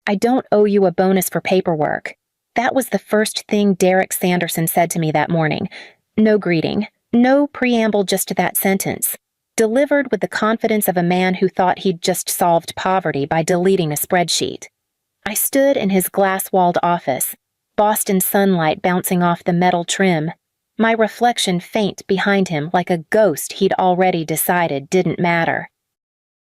I don't owe you a bonus for paperwork. That was the first thing Derek Sanderson said to me that morning. No greeting, no preamble, just that sentence, delivered with the confidence of a man who thought he'd just solved poverty by deleting a spreadsheet. I stood in his glass-walled office, Boston sunlight bouncing off the metal trim, my reflection faint behind him like a ghost he'd already decided didn't matter.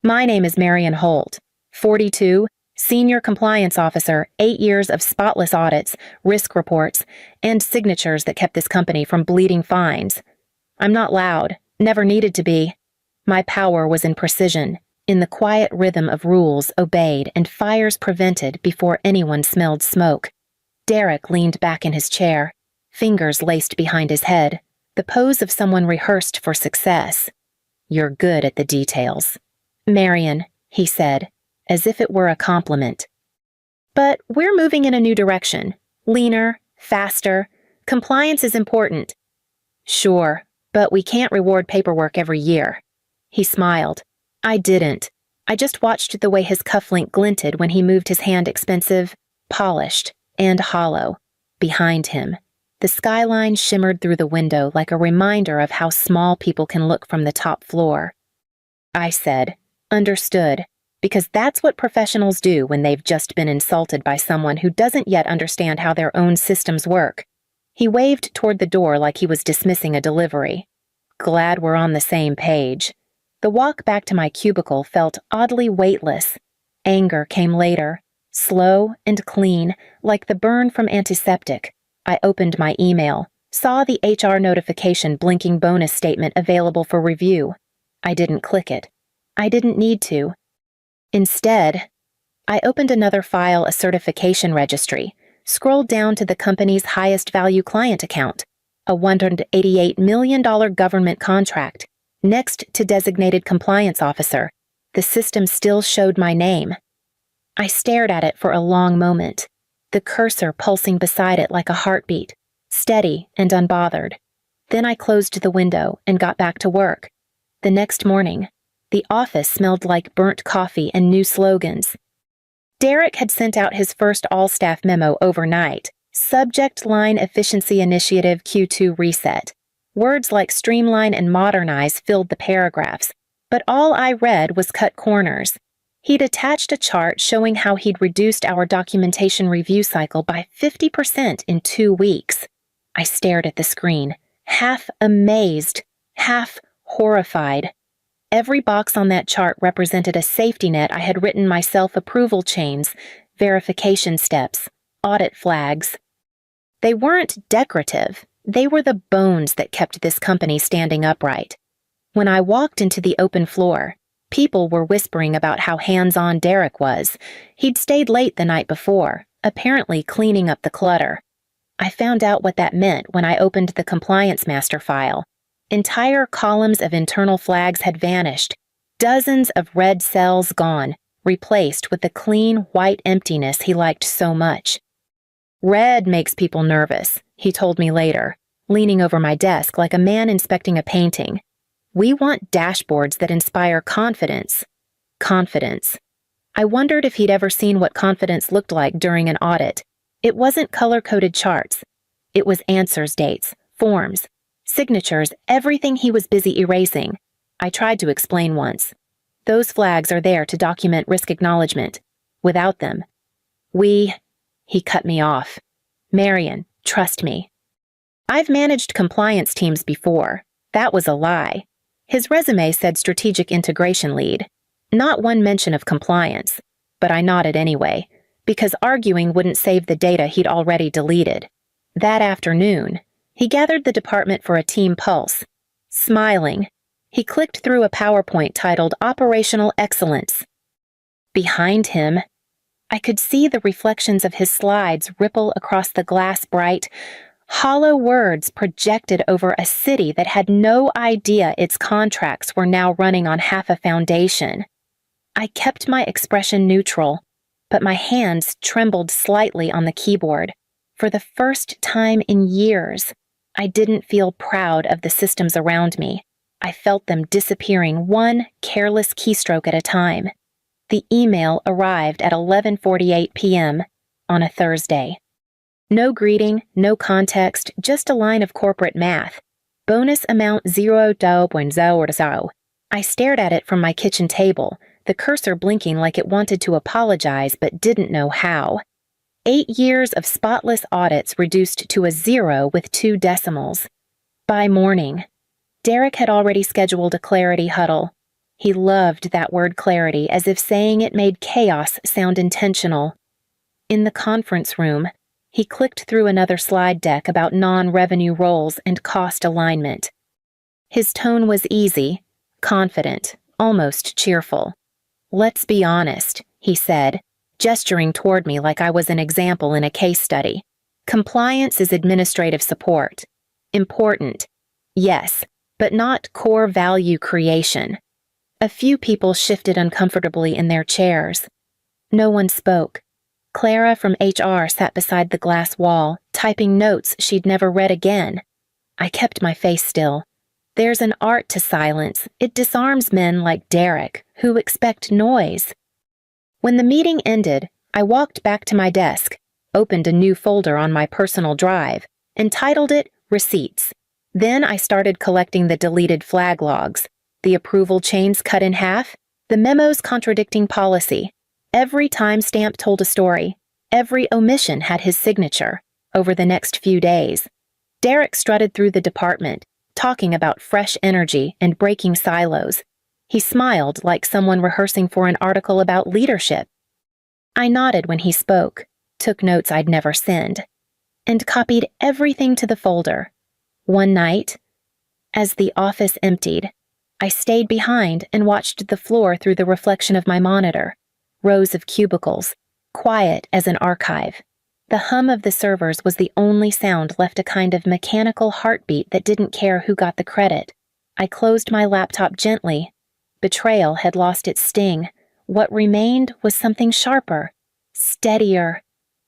My name is Marion Holt, 42, Senior Compliance Officer, 8 years of spotless audits, risk reports, and signatures that kept this company from bleeding fines. I'm not loud, never needed to be. My power was in precision, in the quiet rhythm of rules obeyed and fires prevented before anyone smelled smoke. Derek leaned back in his chair, fingers laced behind his head, the pose of someone rehearsed for success. You're good at the details. Marion, he said, as if it were a compliment. But we're moving in a new direction. Leaner, faster. Compliance is important. Sure, but we can't reward paperwork every year. He smiled. I didn't. I just watched the way his cufflink glinted when he moved his hand, expensive, polished, and hollow. Behind him, the skyline shimmered through the window like a reminder of how small people can look from the top floor. I said, understood, because that's what professionals do when they've just been insulted by someone who doesn't yet understand how their own systems work. He waved toward the door like he was dismissing a delivery. Glad we're on the same page. The walk back to my cubicle felt oddly weightless. Anger came later, slow and clean, like the burn from antiseptic. I opened my email, saw the HR notification blinking bonus statement available for review. I didn't click it. I didn't need to. Instead, I opened another file, a certification registry, scrolled down to the company's highest value client account, a $188 million government contract. Next to designated compliance officer, the system still showed my name. I stared at it for a long moment, the cursor pulsing beside it like a heartbeat, steady and unbothered. Then I closed the window and got back to work. The next morning, the office smelled like burnt coffee and new slogans. Derek had sent out his first all-staff memo overnight, Subject Line Efficiency Initiative Q2 Reset. Words like streamline and modernize filled the paragraphs, but all I read was cut corners. He'd attached a chart showing how he'd reduced our documentation review cycle by 50% in 2 weeks. I stared at the screen, half amazed, half horrified. Every box on that chart represented a safety net I had written my self-approval chains, verification steps, audit flags. They weren't decorative. They were the bones that kept this company standing upright. When I walked into the open floor, people were whispering about how hands-on Derek was. He'd stayed late the night before, apparently cleaning up the clutter. I found out what that meant when I opened the compliance master file. Entire columns of internal flags had vanished, dozens of red cells gone, replaced with the clean, white emptiness he liked so much. Red makes people nervous, he told me later, leaning over my desk like a man inspecting a painting. We want dashboards that inspire confidence. Confidence. I wondered if he'd ever seen what confidence looked like during an audit. It wasn't color-coded charts. It was answers dates, forms, signatures, everything he was busy erasing. I tried to explain once. Those flags are there to document risk acknowledgement. Without them, He cut me off. Marion, trust me. I've managed compliance teams before. That was a lie. His resume said strategic integration lead. Not one mention of compliance. But I nodded anyway, because arguing wouldn't save the data he'd already deleted. That afternoon, he gathered the department for a team pulse. Smiling, he clicked through a PowerPoint titled Operational Excellence. Behind him, I could see the reflections of his slides ripple across the glass bright, hollow words projected over a city that had no idea its contracts were now running on half a foundation. I kept my expression neutral, but my hands trembled slightly on the keyboard. For the first time in years, I didn't feel proud of the systems around me. I felt them disappearing one careless keystroke at a time. The email arrived at 11:48 p.m. on a Thursday. No greeting, no context, just a line of corporate math. Bonus amount 0.00. I stared at it from my kitchen table, the cursor blinking like it wanted to apologize but didn't know how. 8 years of spotless audits reduced to a 0 with 2 decimals. By morning, Derek had already scheduled a clarity huddle. He loved that word clarity, as if saying it made chaos sound intentional. In the conference room, he clicked through another slide deck about non-revenue roles and cost alignment. His tone was easy, confident, almost cheerful. "Let's be honest," he said, gesturing toward me like I was an example in a case study. "Compliance is administrative support. Important, yes, but not core value creation." A few people shifted uncomfortably in their chairs. No one spoke. Clara from HR sat beside the glass wall, typing notes she'd never read again. I kept my face still. There's an art to silence. It disarms men like Derek, who expect noise. When the meeting ended, I walked back to my desk, opened a new folder on my personal drive, and titled it Receipts. Then I started collecting the deleted flag logs, the approval chains cut in half, the memos contradicting policy. Every timestamp told a story. Every omission had his signature. Over the next few days, Derek strutted through the department, talking about fresh energy and breaking silos. He smiled like someone rehearsing for an article about leadership. I nodded when he spoke, took notes I'd never send, and copied everything to the folder. One night, as the office emptied, I stayed behind and watched the floor through the reflection of my monitor. Rows of cubicles, quiet as an archive. The hum of the servers was the only sound left, a kind of mechanical heartbeat that didn't care who got the credit. I closed my laptop gently. Betrayal had lost its sting. What remained was something sharper, steadier,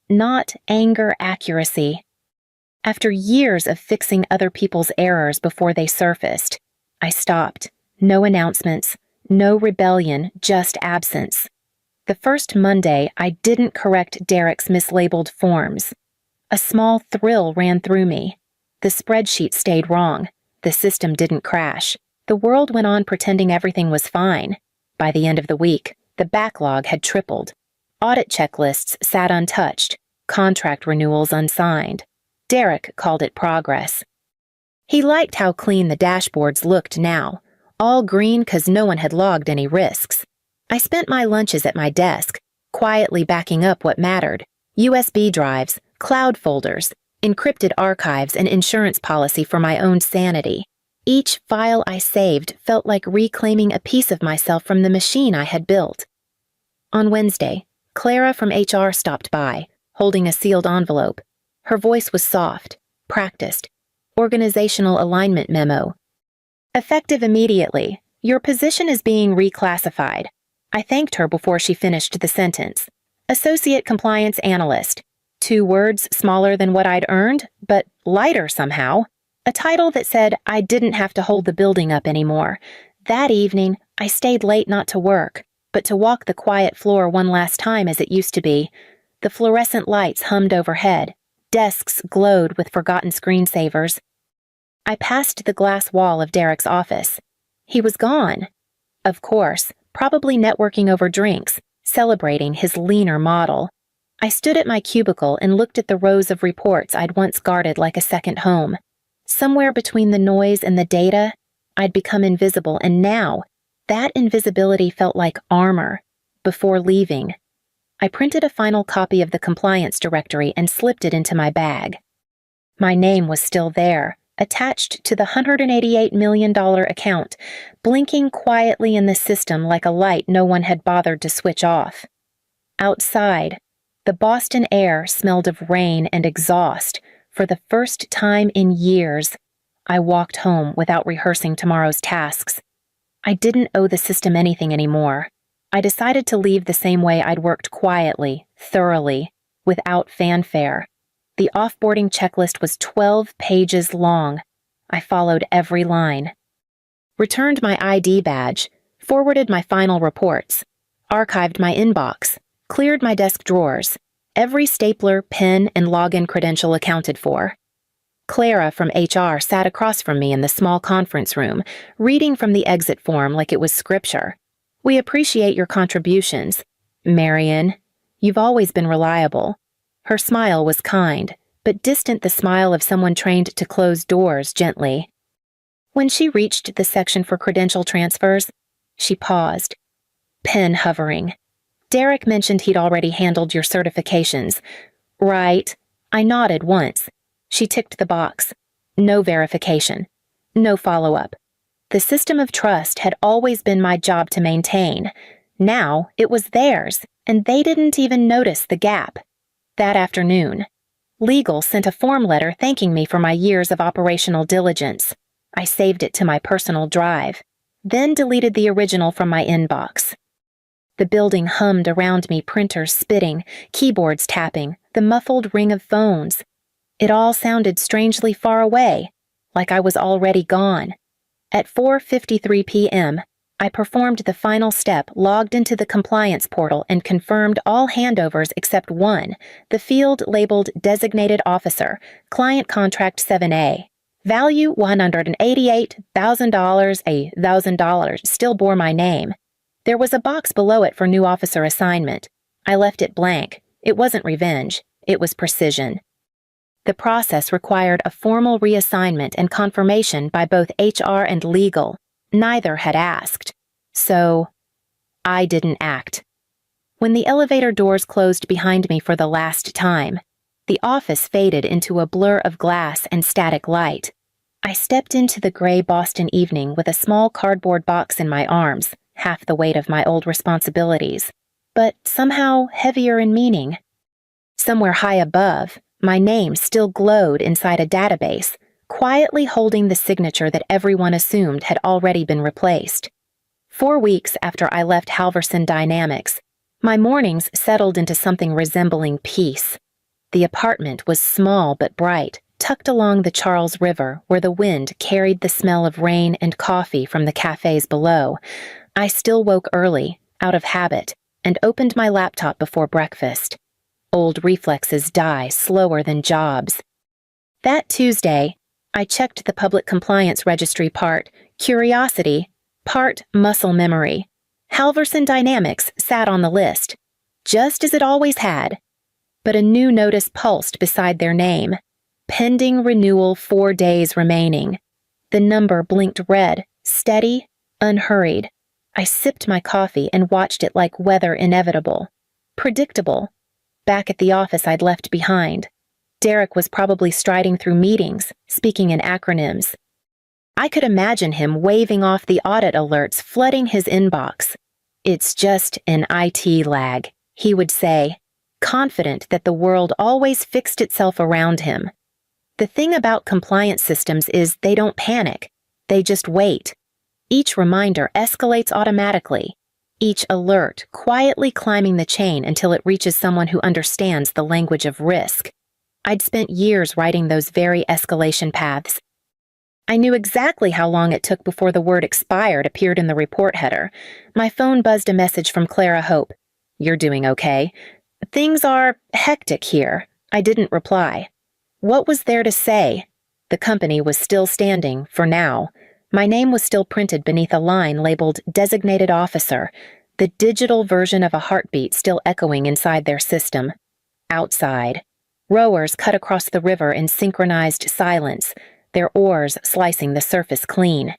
not anger accuracy. After years of fixing other people's errors before they surfaced, I stopped. No announcements, no rebellion, just absence. The first Monday, I didn't correct Derek's mislabeled forms. A small thrill ran through me. The spreadsheet stayed wrong. The system didn't crash. The world went on pretending everything was fine. By the end of the week, the backlog had tripled. Audit checklists sat untouched, contract renewals unsigned. Derek called it progress. He liked how clean the dashboards looked now. All green 'cause no one had logged any risks. I spent my lunches at my desk, quietly backing up what mattered: USB drives, cloud folders, encrypted archives, and insurance policy for my own sanity. Each file I saved felt like reclaiming a piece of myself from the machine I had built. On Wednesday, Clara from HR stopped by, holding a sealed envelope. Her voice was soft, practiced. Organizational alignment memo. "Effective immediately. Your position is being reclassified." I thanked her before she finished the sentence. "Associate Compliance Analyst." 2 words smaller than what I'd earned, but lighter somehow. A title that said I didn't have to hold the building up anymore. That evening, I stayed late not to work, but to walk the quiet floor one last time as it used to be. The fluorescent lights hummed overhead. Desks glowed with forgotten screensavers. I passed the glass wall of Derek's office. He was gone. Of course, probably networking over drinks, celebrating his leaner model. I stood at my cubicle and looked at the rows of reports I'd once guarded like a second home. Somewhere between the noise and the data, I'd become invisible, and now, that invisibility felt like armor. Before leaving, I printed a final copy of the compliance directory and slipped it into my bag. My name was still there, attached to the $188 million account, blinking quietly in the system like a light no one had bothered to switch off. Outside, the Boston air smelled of rain and exhaust. For the first time in years, I walked home without rehearsing tomorrow's tasks. I didn't owe the system anything anymore. I decided to leave the same way I'd worked: quietly, thoroughly, without fanfare. The offboarding checklist was 12 pages long. I followed every line. Returned my ID badge, forwarded my final reports. archived my inbox, cleared my desk drawers, every stapler, pen, and login credential accounted for. Clara from HR sat across from me in the small conference room, reading from the exit form like it was scripture. "We appreciate your contributions. Marion, you've always been reliable." Her smile was kind, but distant the smile of someone trained to close doors gently. When she reached the section for credential transfers, she paused, pen hovering. "Derek mentioned he'd already handled your certifications." "Right." I nodded once. She ticked the box. No verification. No follow-up. The system of trust had always been my job to maintain. Now it was theirs, and they didn't even notice the gap. That afternoon, legal sent a form letter thanking me for my years of operational diligence. I saved it to my personal drive, then deleted the original from my inbox. The building hummed around me, printers spitting, keyboards tapping, the muffled ring of phones. It all sounded strangely far away, like I was already gone. At 4:53 p.m., I performed the final step, logged into the compliance portal, and confirmed all handovers except one, the field labeled Designated Officer, Client Contract 7A. Value $188,000, still bore my name. There was a box below it for new officer assignment. I left it blank. It wasn't revenge. It was precision. The process required a formal reassignment and confirmation by both HR and legal. Neither had asked. So, I didn't act. When the elevator doors closed behind me for the last time, the office faded into a blur of glass and static light. I stepped into the gray Boston evening with a small cardboard box in my arms, half the weight of my old responsibilities, but somehow heavier in meaning. Somewhere high above, my name still glowed inside a database, quietly holding the signature that everyone assumed had already been replaced. 4 weeks after I left Halverson Dynamics, my mornings settled into something resembling peace. The apartment was small but bright, tucked along the Charles River where the wind carried the smell of rain and coffee from the cafes below. I still woke early, out of habit, and opened my laptop before breakfast. Old reflexes die slower than jobs. That Tuesday, I checked the public compliance registry part curiosity, part muscle memory. Halverson Dynamics sat on the list, just as it always had. But a new notice pulsed beside their name. Pending renewal, 4 days remaining. The number blinked red, steady, unhurried. I sipped my coffee and watched it like weather inevitable. Predictable. Back at the office I'd left behind, Derek was probably striding through meetings, speaking in acronyms. I could imagine him waving off the audit alerts flooding his inbox. "It's just an IT lag," he would say, confident that the world always fixed itself around him. The thing about compliance systems is they don't panic. They just wait. Each reminder escalates automatically. Each alert quietly climbing the chain until it reaches someone who understands the language of risk. I'd spent years writing those very escalation paths. I knew exactly how long it took before the word expired appeared in the report header. My phone buzzed a message from Clara Hope. "You're doing okay." "Things are hectic here." I didn't reply. What was there to say? The company was still standing, for now. My name was still printed beneath a line labeled Designated Officer, the digital version of a heartbeat still echoing inside their system. Outside, rowers cut across the river in synchronized silence, their oars slicing the surface clean.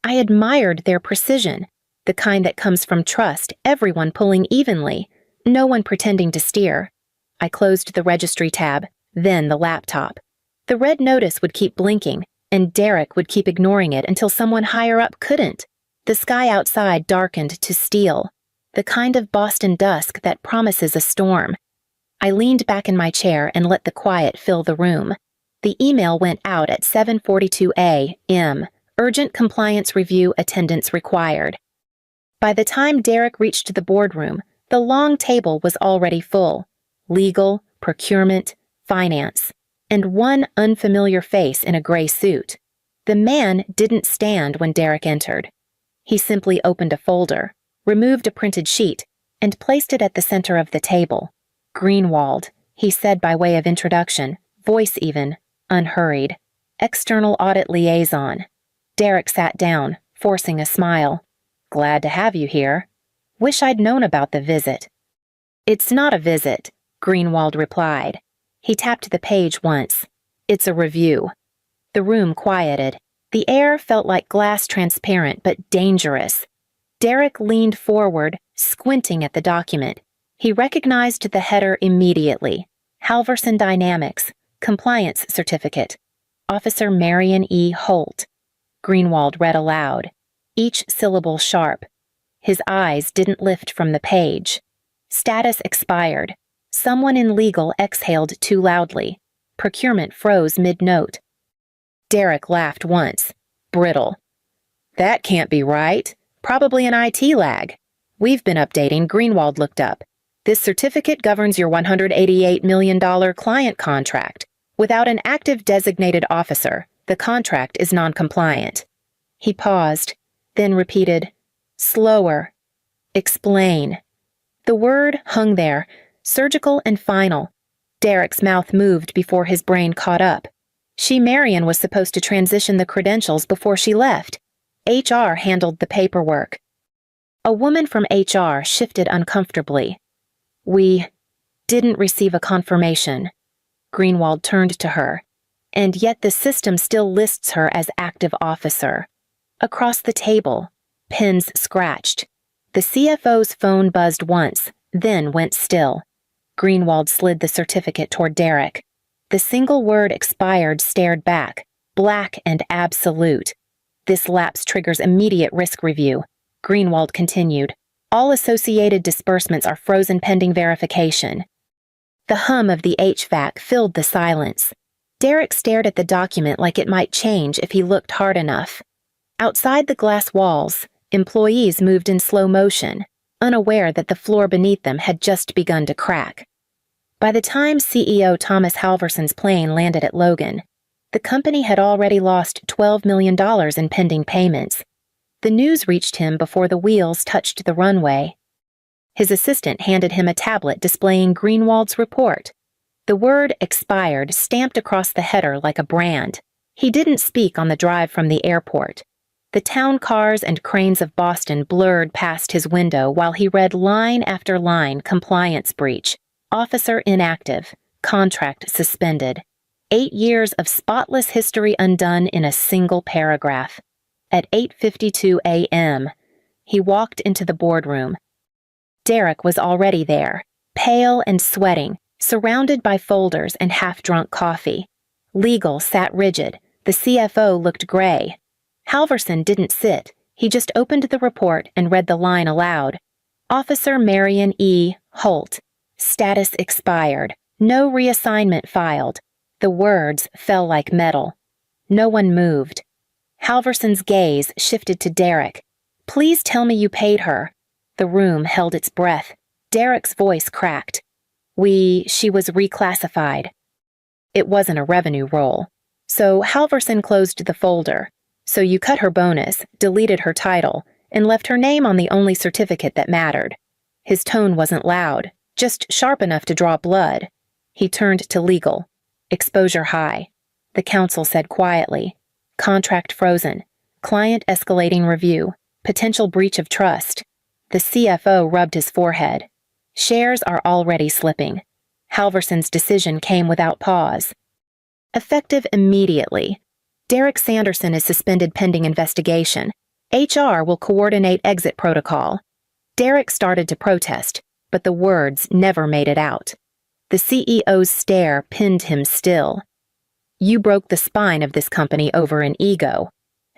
I admired their precision, the kind that comes from trust, everyone pulling evenly, no one pretending to steer. I closed the registry tab, then the laptop. The red notice would keep blinking, and Derek would keep ignoring it until someone higher up couldn't. The sky outside darkened to steel, the kind of Boston dusk that promises a storm. I leaned back in my chair and let the quiet fill the room. The email went out at 7:42 a.m. Urgent compliance review, attendance required. By the time Derek reached the boardroom, the long table was already full. Legal, procurement, finance, and one unfamiliar face in a gray suit. The man didn't stand when Derek entered. He simply opened a folder, removed a printed sheet, and placed it at the center of the table. "Greenwald," he said by way of introduction, voice even, unhurried. "External Audit Liaison." Derek sat down, forcing a smile. "Glad to have you here. Wish I'd known about the visit." "It's not a visit," Greenwald replied. He tapped the page once. "It's a review." The room quieted. The air felt like glass transparent but dangerous. Derek leaned forward, squinting at the document. He recognized the header immediately. Halverson Dynamics, Compliance Certificate. Officer Marion E. Holt. Greenwald read aloud, each syllable sharp. His eyes didn't lift from the page. Status expired. Someone in legal exhaled too loudly. Procurement froze mid-note. Derek laughed once. Brittle. "That can't be right. Probably an IT lag. We've been updating," Greenwald looked up. "This certificate governs your $188 million client contract. Without an active designated officer, the contract is non-compliant." He paused, then repeated, "Slower. Explain." The word hung there, surgical and final. Derek's mouth moved before his brain caught up. Marion was supposed to transition the credentials before she left. HR handled the paperwork. A woman from HR shifted uncomfortably. "We didn't receive a confirmation." Greenwald turned to her. "And yet the system still lists her as active officer." Across the table, pens scratched. The CFO's phone buzzed once, then went still. Greenwald slid the certificate toward Derek. The single word "expired" stared back, black and absolute. "This lapse triggers immediate risk review," Greenwald continued. "All associated disbursements are frozen pending verification." The hum of the HVAC filled the silence. Derek stared at the document like it might change if he looked hard enough. Outside the glass walls, employees moved in slow motion, unaware that the floor beneath them had just begun to crack. By the time CEO Thomas Halverson's plane landed at Logan, the company had already lost $12 million in pending payments. The news reached him before the wheels touched the runway. His assistant handed him a tablet displaying Greenwald's report. The word "expired" stamped across the header like a brand. He didn't speak on the drive from the airport. The town cars and cranes of Boston blurred past his window while he read line after line: compliance breach, officer inactive, contract suspended. 8 years of spotless history undone in a single paragraph. At 8:52 a.m., he walked into the boardroom. Derek was already there, pale and sweating, surrounded by folders and half-drunk coffee. Legal sat rigid. The CFO looked gray. Halverson didn't sit. He just opened the report and read the line aloud. Officer Marion E. Holt. Status expired. No reassignment filed. The words fell like metal. No one moved. Halverson's gaze shifted to Derek. "Please tell me you paid her." The room held its breath. Derek's voice cracked. She was reclassified." It wasn't a revenue roll. So Halverson closed the folder. "So you cut her bonus, deleted her title, and left her name on the only certificate that mattered." His tone wasn't loud, just sharp enough to draw blood. He turned to legal. "Exposure high," the counsel said quietly. "Contract frozen. Client escalating review. Potential breach of trust." The CFO rubbed his forehead. "Shares are already slipping." Halverson's decision came without pause. "Effective immediately. Derek Sanderson is suspended pending investigation. HR will coordinate exit protocol." Derek started to protest, but the words never made it out. The CEO's stare pinned him still. "You broke the spine of this company over an ego."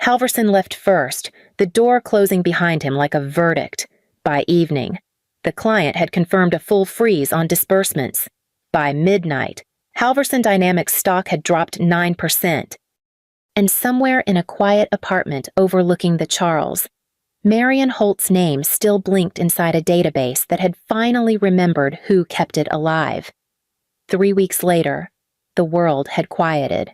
Halverson left first, the door closing behind him like a verdict. By evening, the client had confirmed a full freeze on disbursements. By midnight, Halverson Dynamics stock had dropped 9%. And somewhere in a quiet apartment overlooking the Charles, Marion Holt's name still blinked inside a database that had finally remembered who kept it alive. 3 weeks later, the world had quieted.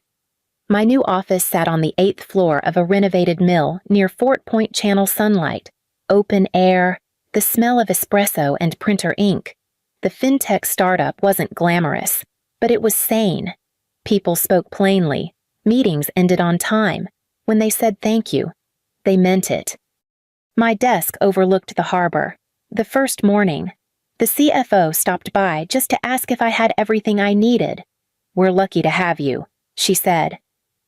My new office sat on the 8th floor of a renovated mill near Fort Point Channel sunlight. Open air, the smell of espresso and printer ink. The fintech startup wasn't glamorous, but it was sane. People spoke plainly. Meetings ended on time. When they said thank you, they meant it. My desk overlooked the harbor. The first morning, the CFO stopped by just to ask if I had everything I needed. "We're lucky to have you," she said.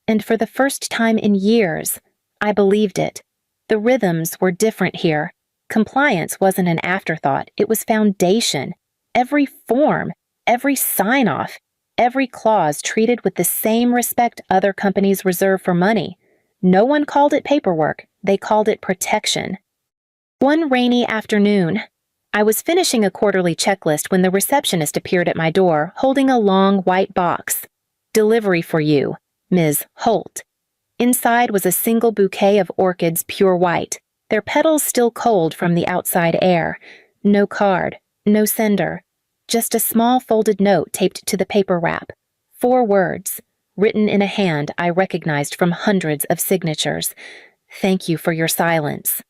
And for the first time in years, I believed it. The rhythms were different here. Compliance wasn't an afterthought, it was foundation. Every form, every sign-off, every clause treated with the same respect other companies reserve for money. No one called it paperwork, they called it protection. One rainy afternoon, I was finishing a quarterly checklist when the receptionist appeared at my door, holding a long white box. "Delivery for you, Ms. Holt." Inside was a single bouquet of orchids, pure white, their petals still cold from the outside air. No card, no sender, just a small folded note taped to the paper wrap. 4 words, written in a hand I recognized from hundreds of signatures. "Thank you for your silence."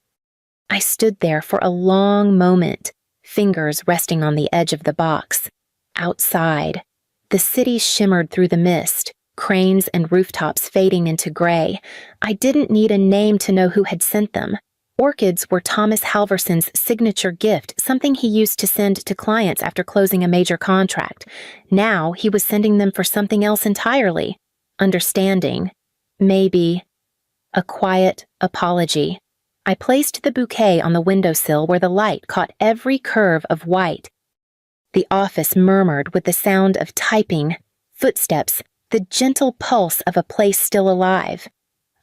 I stood there for a long moment, fingers resting on the edge of the box. Outside, the city shimmered through the mist, cranes and rooftops fading into gray. I didn't need a name to know who had sent them. Orchids were Thomas Halverson's signature gift, something he used to send to clients after closing a major contract. Now he was sending them for something else entirely. Understanding. Maybe. A quiet apology. I placed the bouquet on the windowsill where the light caught every curve of white. The office murmured with the sound of typing, footsteps, the gentle pulse of a place still alive.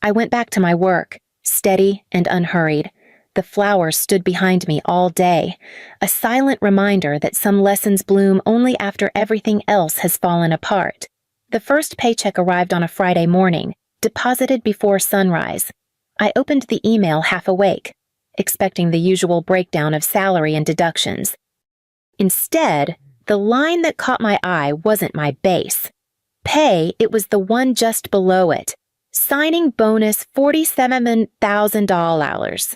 I went back to my work, steady and unhurried. The flowers stood behind me all day, a silent reminder that some lessons bloom only after everything else has fallen apart. The first paycheck arrived on a Friday morning, deposited before sunrise. I opened the email half awake, expecting the usual breakdown of salary and deductions. Instead, the line that caught my eye wasn't my base. Pay, it was the one just below it. Signing bonus $47,000.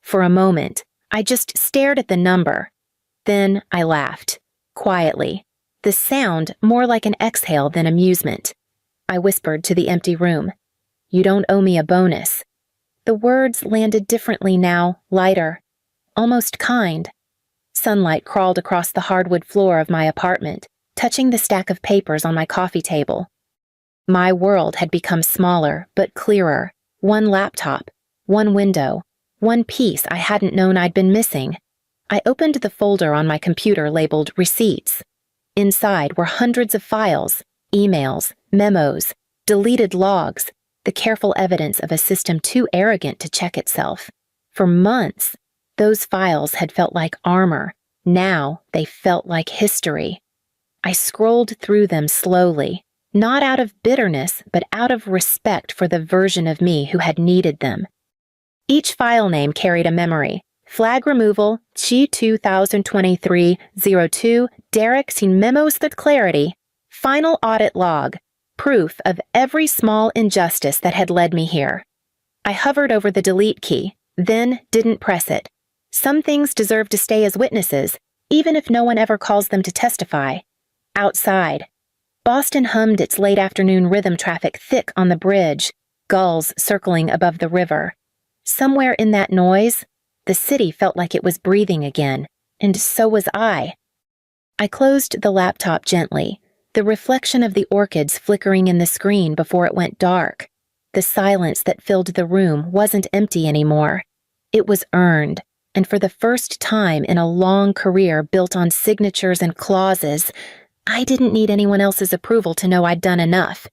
For a moment, I just stared at the number. Then I laughed, quietly, the sound more like an exhale than amusement. I whispered to the empty room, "You don't owe me a bonus." The words landed differently now, lighter, almost kind. Sunlight crawled across the hardwood floor of my apartment, touching the stack of papers on my coffee table. My world had become smaller, but clearer. One laptop, one window, one piece I hadn't known I'd been missing. I opened the folder on my computer labeled Receipts. Inside were hundreds of files, emails, memos, deleted logs, the careful evidence of a system too arrogant to check itself. For months, those files had felt like armor. Now they felt like history. I scrolled through them slowly, not out of bitterness, but out of respect for the version of me who had needed them. Each file name carried a memory. Flag removal, Chi 2023-02, Derek seen memos with clarity. Final audit log, proof of every small injustice that had led me here. I hovered over the delete key, then didn't press it. Some things deserve to stay as witnesses, even if no one ever calls them to testify. Outside, Boston hummed its late afternoon rhythm traffic thick on the bridge, gulls circling above the river. Somewhere in that noise, the city felt like it was breathing again, and so was I. I closed the laptop gently, the reflection of the orchids flickering in the screen before it went dark. The silence that filled the room wasn't empty anymore. It was earned, and for the first time in a long career built on signatures and clauses, I didn't need anyone else's approval to know I'd done enough.